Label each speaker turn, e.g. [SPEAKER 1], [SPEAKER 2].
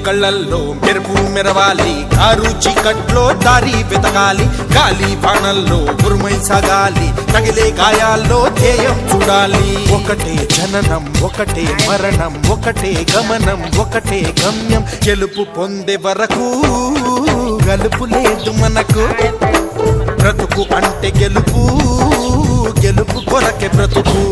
[SPEAKER 1] కళ్ళల్లో మెరుపు మెరవాలి, కారు చీకట్లో దారి వెతకాలి, గాలి బాణల్లో ఉరుమై సాగాలి, తగిలే గాయాల్లో ధ్యేయం చూడాలి. ఒకటే జననం, ఒకటే మరణం, ఒకటే గమనం, ఒకటే గమ్యం. గెలుపు పొందే వరకు గలుపు లేదు మనకు. బ్రతుకు అంటే గెలుపు, గెలుపు కొరకే బ్రతుకు.